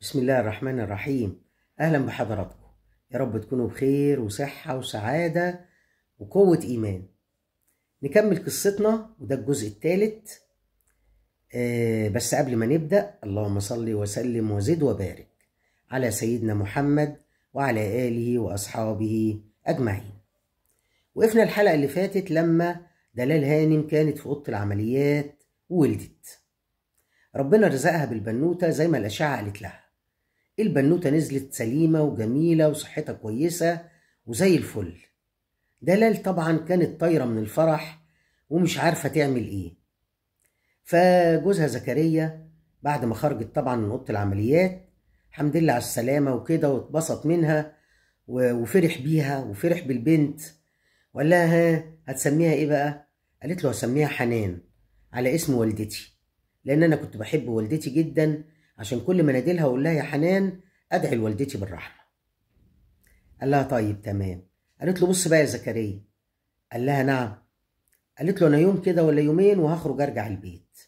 بسم الله الرحمن الرحيم. أهلا بحضراتكم، يا رب تكونوا بخير وصحة وسعادة وقوة إيمان. نكمل قصتنا وده الجزء الثالث. بس قبل ما نبدأ، اللهم صل وسلم وزد وبارك على سيدنا محمد وعلى آله وأصحابه أجمعين. وقفنا الحلقة اللي فاتت لما دلال هانم كانت في أوضة العمليات وولدت. ربنا رزقها بالبنوتة زي ما الأشعة قالت لها. البنوتة نزلت سليمة وجميلة وصحتها كويسة وزي الفل. دلال طبعا كانت طايرة من الفرح ومش عارفة تعمل ايه. فجوزها زكريا بعد ما خرجت طبعا من أوضة العمليات، الحمد لله على السلامة وكده، واتبسط منها وفرح بيها وفرح بالبنت، وقال لها هتسميها ايه بقى؟ قالت له هسميها حنان على اسم والدتي، لان انا كنت بحب والدتي جدا، عشان كل ما اناديلها اقول لها يا حنان ادعي لوالدتي بالرحمه. قال لها طيب تمام. قالت له بص بقى يا زكريا. قال لها نعم. قالت له انا يوم كده ولا يومين وهخرج ارجع البيت.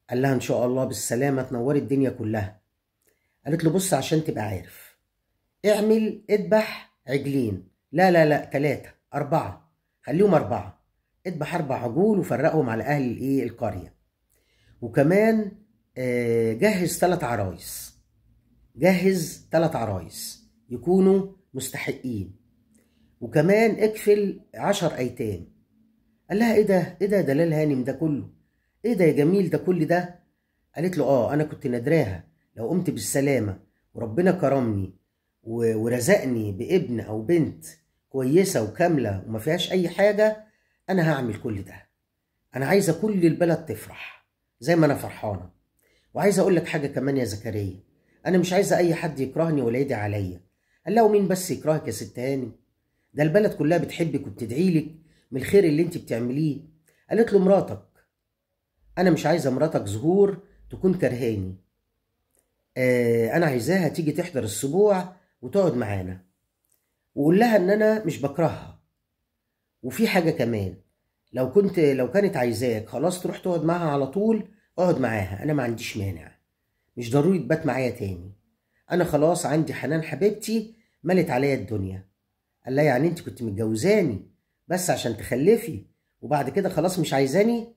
قال لها ان شاء الله بالسلامه تنوري الدنيا كلها. قالت له بص عشان تبقى عارف، اذبح عجلين، لا 3 4، خليهم 4، اذبح 4 عجول وفرقهم على اهل القريه، وكمان جهز 3 عرايس، جهز 3 عرايس يكونوا مستحقين، وكمان اكفل 10 ايتام. قال لها ايه ده دلال هانم ده كله؟ ايه ده يا جميل ده كل ده؟ قالت له انا كنت ندراها لو قمت بالسلامه وربنا كرمني ورزقني بابن او بنت كويسه وكامله وما فيهاش اي حاجه، انا هعمل كل ده. انا عايزه كل البلد تفرح زي ما انا فرحانه. وعايزه اقول لك حاجه كمان يا زكريا، انا مش عايزه اي حد يكرهني ولا يدعي عليا. قال لها ومين بس يكرهك يا ست هانم؟ ده البلد كلها بتحبك وبتدعي لك من الخير اللي انت بتعمليه. قالت له مراتك. انا مش عايزه مراتك زهور تكون كرهاني. انا عايزاها تيجي تحضر السبوع وتقعد معانا، وقول لها ان انا مش بكرهها. وفي حاجه كمان، لو كانت عايزاك خلاص تروح تقعد معاها على طول، اقعد معاها، انا ما عنديش مانع، مش ضروري تبات معايا تاني. انا خلاص عندي حنان حبيبتي ملت عليا الدنيا. قال لها يعني انت كنت متجوزاني بس عشان تخلفي وبعد كده خلاص مش عايزاني؟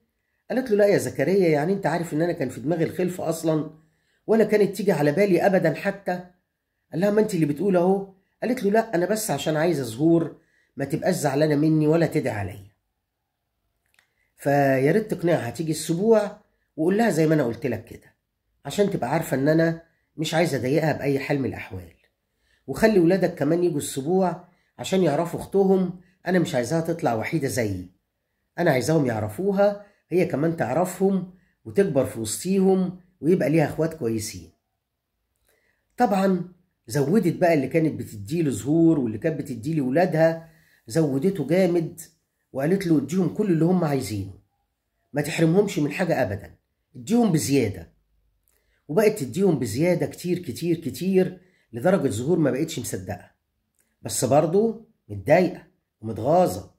قالت له لا يا زكريا، يعني انت عارف ان انا كان في دماغي الخلفه اصلا، ولا كانت تيجي على بالي ابدا حتى. قال لها ما انت اللي بتقول اهو. قالت له لا انا بس عشان عايزه زهور ما تبقاش زعلانه مني ولا تدعي عليا. فيا ريت تقنعها تيجي السبوع، وقول لها زي ما انا قلت لك كده، عشان تبقى عارفه ان انا مش عايزه اضايقها باي حال من الاحوال. وخلي ولادك كمان يجوا السبوع عشان يعرفوا اختهم، انا مش عايزاها تطلع وحيده زيي، انا عايزاهم يعرفوها هي كمان تعرفهم وتكبر في وسطيهم ويبقى ليها اخوات كويسين. طبعا زودت بقى اللي كانت بتديله زهور واللي كانت بتديله ولادها، زودته جامد، وقالت له اديهم كل اللي هم عايزينه، ما تحرمهمش من حاجه ابدا، اديهم بزياده. وبقت تديهم بزياده كتير كتير كتير، لدرجه زهور ما بقتش مصدقه، بس برضه متضايقه ومتغاظه،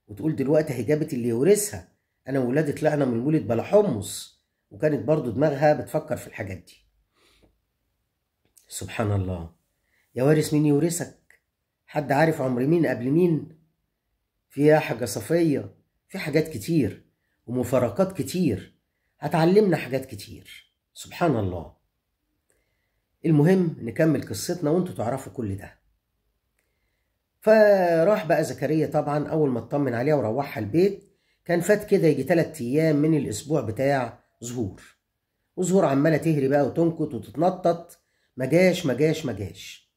وتقول دلوقتي هي جابت اللي يورثها، انا وولادي طلعنا من المولد بلا حمص. وكانت برضه دماغها بتفكر في الحاجات دي. سبحان الله، يا وارث مين يورثك؟ حد عارف عمر مين قبل مين؟ فيها حاجه صفيه، في حاجات كتير ومفارقات كتير هتعلمنا حاجات كتير. سبحان الله. المهم نكمل قصتنا وانتوا تعرفوا كل ده. فراح بقى زكريا طبعا اول ما اطمن عليها وروحها البيت، كان فات كده يجي 3 ايام من الاسبوع بتاع زهور، وزهور عماله تهري بقى وتنكت وتتنطط، ما جاش.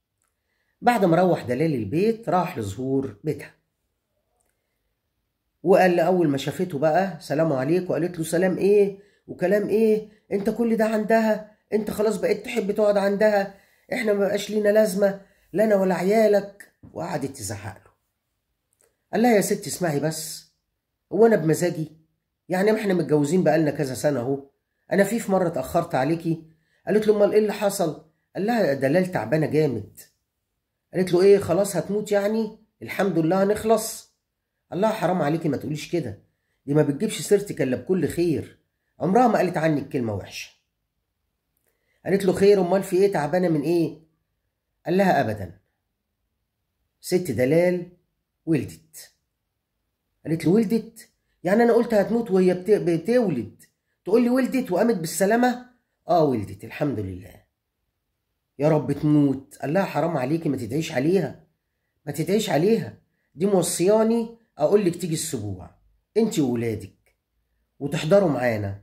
بعد ما روح دلال البيت راح لزهور بيتها، وقال اول ما شافته بقى سلام عليك، وقالت له سلام ايه وكلام ايه، انت كل ده عندها؟ انت خلاص بقيت تحب تقعد عندها؟ احنا ما بقاش لينا لازمه، لا انا ولا عيالك. وقعدت تزعق له. قال لها يا ست اسمعي بس، هو انا بمزاجي؟ يعني ما احنا متجوزين بقالنا كذا سنه اهو، انا في مره اتاخرت عليكي؟ قالت له امال ايه اللي حصل؟ قال لها دلال تعبانه جامد. قالت له ايه خلاص هتموت يعني؟ الحمد لله هنخلص. قال لها حرام عليكي ما تقوليش كده، دي ما بتجيبش سيرتك الا بكل خير، عمرها ما قالت عنك كلمه وحشه. قالت له خير، امال في ايه، تعبانه من ايه؟ قال لها ابدا، ست دلال ولدت. قالت له ولدت؟ يعني انا قلت هتموت وهي بتولد تقول لي ولدت وقامت بالسلامه؟ اه ولدت الحمد لله. يا رب تموت. قال لها حرام عليكي، ما تدعيش عليها، ما تدعيش عليها، دي موصياني اقول لك تيجي السبوع انت وولادك وتحضروا معانا،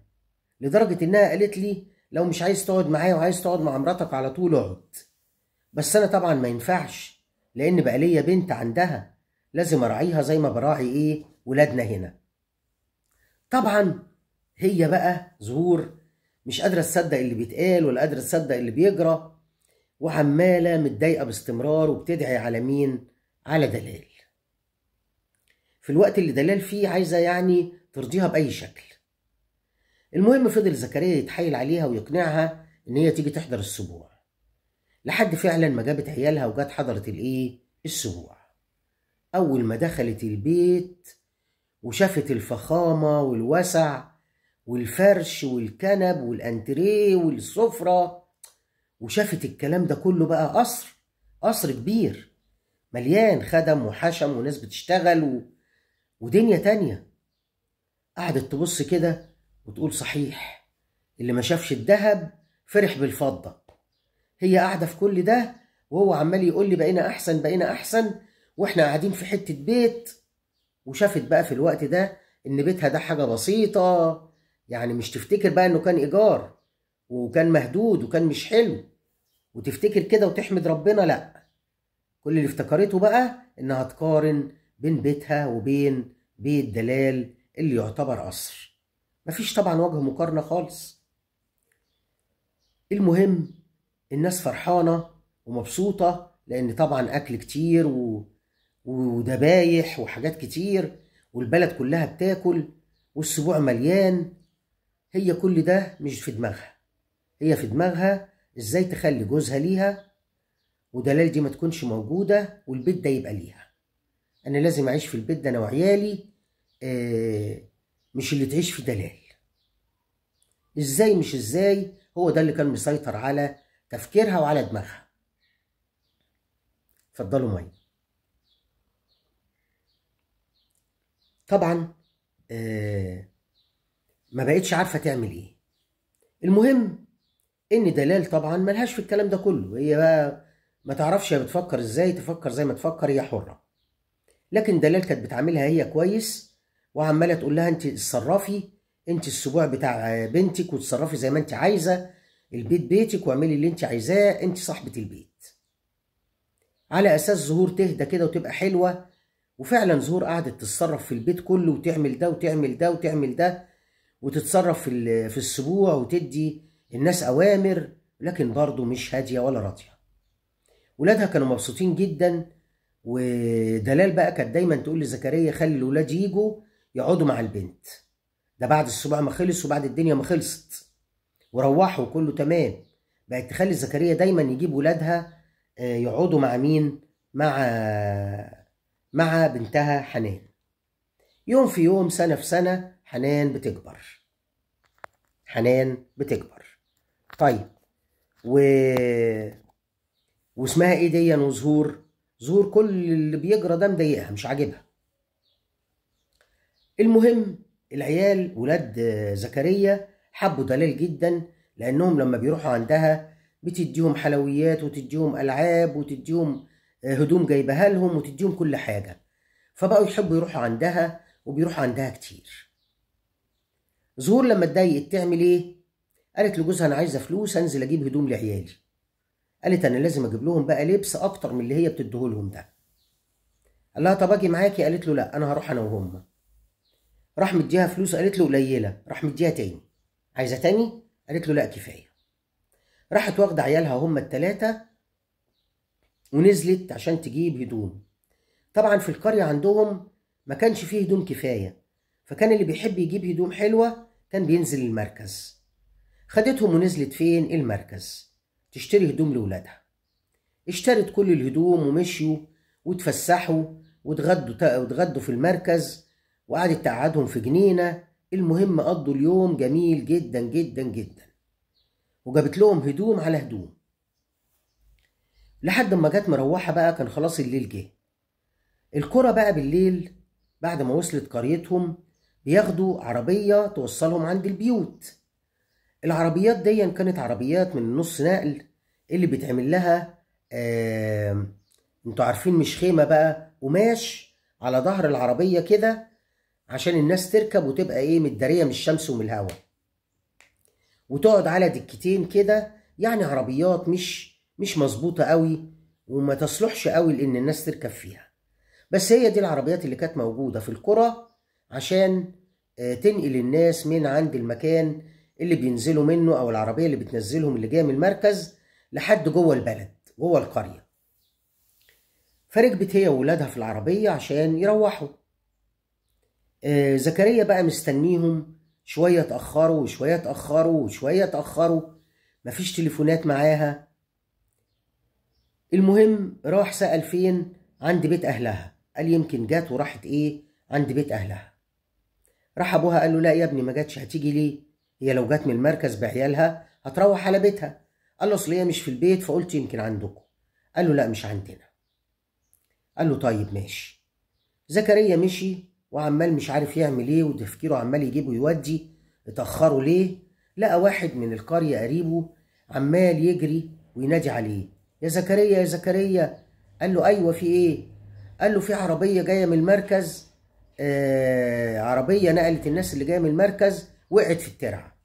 لدرجه انها قالت لي لو مش عايز تقعد معايا وعايز تقعد مع مراتك على طول اقعد، بس انا طبعا ما ينفعش، لان بقى ليا بنت عندها لازم اراعيها زي ما براعي ايه ولادنا هنا. طبعا هي بقى زهور مش قادره تصدق اللي بيتقال ولا قادره تصدق اللي بيجرى، وعماله متضايقه باستمرار وبتدعي على مين؟ على دلال. في الوقت اللي دلال فيه عايزه يعني ترضيها باي شكل. المهم فضل زكريا يتحايل عليها ويقنعها ان هي تيجي تحضر السبوع، لحد فعلا ما جابت عيالها وجت حضرت الايه؟ السبوع. اول ما دخلت البيت وشافت الفخامه والوسع والفرش والكنب والانتريه والسفره، وشافت الكلام ده كله بقى قصر كبير مليان خدم وحشم وناس بتشتغل ودنيا تانية. قعدت تبص كده وتقول صحيح اللي ما شافش الذهب فرح بالفضة. هي قاعدة في كل ده وهو عمال يقول لي بقينا أحسن بقينا أحسن، وإحنا قاعدين في حتة بيت. وشافت بقى في الوقت ده إن بيتها ده حاجة بسيطة، يعني مش تفتكر بقى إنه كان إيجار وكان مهدود وكان مش حلو وتفتكر كده وتحمد ربنا، لأ، كل اللي افتكرته بقى إنها تقارن بين بيتها وبين بيت دلال اللي يعتبر قصر. مفيش طبعا وجه مقارنة خالص. المهم الناس فرحانة ومبسوطة لأن طبعا أكل كتير وذبايح وحاجات كتير والبلد كلها بتاكل والسبوع مليان. هي كل ده مش في دماغها، هي في دماغها ازاي تخلي جوزها ليها ودلال دي ما تكونش موجودة والبيت ده يبقى ليها. أنا لازم أعيش في البيت ده أنا وعيالي، مش اللي تعيش في دلال. ازاي مش ازاي، هو ده اللي كان مسيطر على تفكيرها وعلى دماغها. اتفضلوا ميه. طبعا ما بقتش عارفه تعمل ايه. المهم ان دلال طبعا ملهاش في الكلام ده كله، هي بقى ما تعرفش هي بتفكر ازاي، تفكر زي ما تفكر، هي حره. لكن دلال كانت بتعاملها هي كويس وعماله تقول لها انت اتصرفي، انت السبوع بتاع بنتك وتصرفي زي ما انت عايزه، البيت بيتك واعملي اللي انت عايزاه، انت صاحبه البيت. على اساس زهور تهدى كده وتبقى حلوه. وفعلا زهور قعدت تتصرف في البيت كله وتعمل ده وتعمل ده وتعمل ده وتتصرف في السبوع وتدي الناس اوامر، لكن برضه مش هاديه ولا راضيه. ولادها كانوا مبسوطين جدا. ودلال بقى كانت دايما تقول لزكريا خلي الولاد يجوا يقعدوا مع البنت، ده بعد السبوع ما خلص وبعد الدنيا ما خلصت وروحوا كله تمام. بقت تخلي زكريا دايما يجيب ولادها يقعدوا مع مين؟ مع بنتها حنان. يوم في يوم سنة في سنة حنان بتكبر، حنان بتكبر. طيب واسمها ايه دي وزهور؟ زهور كل اللي بيجرى ده مضايقها مش عاجبها. المهم العيال ولاد زكريا حبوا دلال جدا، لانهم لما بيروحوا عندها بتديهم حلويات وتديهم العاب وتديهم هدوم جايبها لهم وتديهم كل حاجه، فبقوا يحبوا يروحوا عندها وبيروحوا عندها كتير. زهور لما اتضايقت تعمل ايه؟ قالت لجوزها انا عايزه فلوس انزل اجيب هدوم لعيالي. قالت انا لازم اجيب لهم بقى لبس اكتر من اللي هي بتديهولهم ده. قال لها طب اجي معاكي؟ قالت له لا انا هروح انا وهم. راح مديها فلوس، قالت له قليله، راح مديها تاني. عايزه تاني؟ قالت له لا كفايه. راحت واخده عيالها هم الثلاثه ونزلت عشان تجيب هدوم. طبعا في القريه عندهم ما كانش فيه هدوم كفايه، فكان اللي بيحب يجيب هدوم حلوه كان بينزل المركز. خدتهم ونزلت فين؟ المركز، تشتري هدوم لولادها. اشترت كل الهدوم ومشيوا وتفسحوا وتغدوا في المركز، وقعدت تقعدهم في جنينة. المهم قضوا اليوم جميل جدا جدا جدا. وجابت لهم هدوم على هدوم. لحد ما جت مروحة بقى كان خلاص الليل جه. القرى بقى بالليل بعد ما وصلت قريتهم بياخدوا عربية توصلهم عند البيوت. العربيات دي كانت عربيات من النص نقل اللي بيتعمل لها انتوا عارفين مش خيمة بقى، قماش على ظهر العربية كده عشان الناس تركب وتبقى ايه متدارية من الشمس ومن الهواء، وتقعد على دكتين كده. يعني عربيات مش مظبوطة قوي وما تصلحش قوي لان الناس تركب فيها. بس هي دي العربيات اللي كانت موجودة في القرى عشان تنقل الناس من عند المكان اللي بينزلوا منه او العربية اللي بتنزلهم اللي جاية من المركز لحد جوه البلد جوه القرية. فركبت هي وولادها في العربية عشان يروحوا. زكريا بقى مستنيهم، شوية اتأخروا وشوية اتأخروا وشوية اتأخروا، مفيش تليفونات معاها. المهم راح سأل فين؟ عند بيت أهلها. قال يمكن جات وراحت ايه عند بيت أهلها. راح أبوها قال له لا يا ابني ما جاتش، هتيجي ليه؟ هي لو جات من المركز بعيالها هتروح على بيتها. قال له أصل هي مش في البيت فقلت يمكن عندكم. قال له لا مش عندنا. قال له طيب ماشي. زكريا مشي وعمال مش عارف يعمل ايه وتفكيره عمال يجيب ويودي. اتأخروا ليه؟ لقى واحد من القرية قريبه عمال يجري وينادي عليه، يا زكريا يا زكريا. قال له ايوه في ايه؟ قال له في عربية جاية من المركز، عربية نقلت الناس اللي جاية من المركز وقعت في الترعة،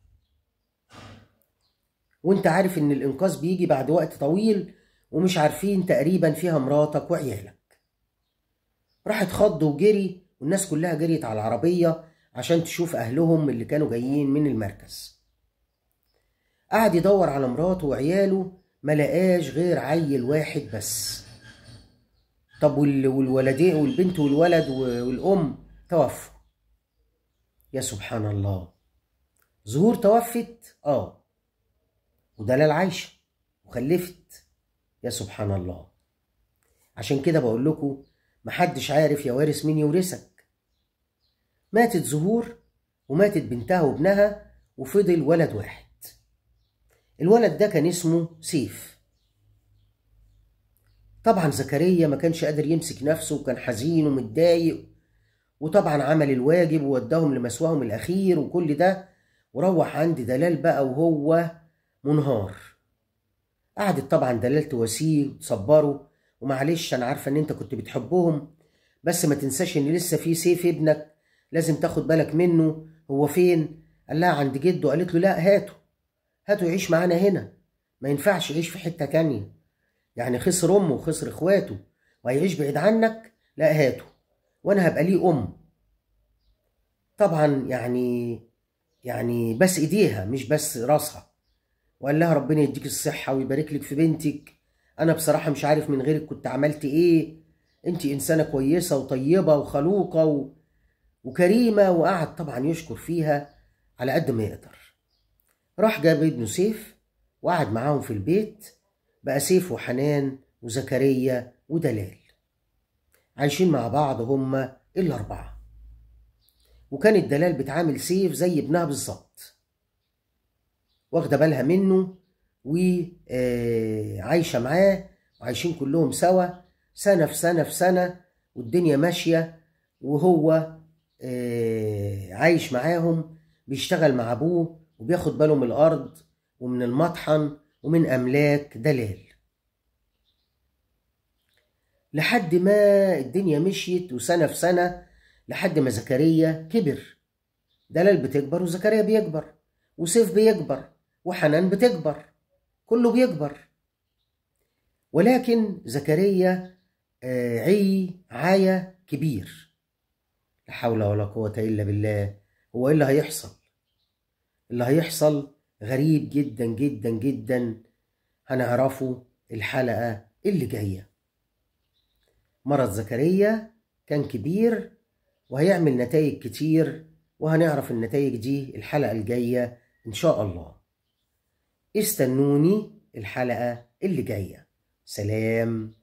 وانت عارف ان الانقاذ بيجي بعد وقت طويل ومش عارفين تقريبا فيها مراتك وعيالك. راح اتخض وجري والناس كلها جريت على العربية عشان تشوف أهلهم اللي كانوا جايين من المركز. قعد يدور على مراته وعياله ما لقاش غير عيل واحد بس. طب والولدين والبنت والولد والأم توفوا. يا سبحان الله، زهور توفت ودلال عايشة وخلفت. يا سبحان الله. عشان كده بقول لكم محدش عارف يا وارث مين يورثك. ماتت زهور وماتت بنتها وابنها وفضل ولد واحد. الولد ده كان اسمه سيف. طبعا زكريا ما كانش قادر يمسك نفسه وكان حزين ومتضايق، وطبعا عمل الواجب ووداهم لمسواهم الأخير وكل ده، وروح عند دلال بقى وهو منهار. قعدت طبعا دلال تواسيه وتصبره، ومعلش أنا عارفة إن أنت كنت بتحبهم، بس ما تنساش إن لسه في سيف ابنك لازم تاخد بالك منه. هو فين؟ قال لها عند جده. قالت له لا هاته يعيش معانا هنا، ما ينفعش يعيش في حتة تانية، يعني خسر أمه وخسر إخواته وهيعيش بعيد عنك. لا هاته وأنا هبقى ليه أم. طبعا يعني بس إيديها مش بس راسها، وقال لها ربنا يديك الصحة ويبارك لك في بنتك. أنا بصراحة مش عارف من غيرك كنت عملت إيه، أنت إنسانة كويسة وطيبة وخلوقة وكريمة. وقعد طبعا يشكر فيها على قد ما يقدر. راح جاب ابنه سيف وقعد معاهم في البيت. بقى سيف وحنان وزكريا ودلال عايشين مع بعض هما الأربعة. وكانت دلال بتعامل سيف زي ابنها بالظبط، واخدة بالها منه وعايشة معاه، وعايشين كلهم سوا سنة في سنة في سنة، والدنيا ماشية. وهو عايش معاهم بيشتغل مع أبوه وبياخد باله من الأرض ومن المطحن ومن أملاك دلال، لحد ما الدنيا مشيت وسنة في سنة لحد ما زكريا كبر. دلال بتكبر وزكريا بيكبر وسيف بيكبر وحنان بتكبر، كله بيكبر. ولكن زكريا عاية كبير. لا حول ولا قوة إلا بالله. هو إيه اللي هيحصل؟ اللي هيحصل غريب جدا جدا جدا، هنعرفه الحلقة اللي جاية. مرض زكريا كان كبير وهيعمل نتائج كتير، وهنعرف النتائج دي الحلقة الجاية إن شاء الله. استنوني الحلقة اللي جاية. سلام.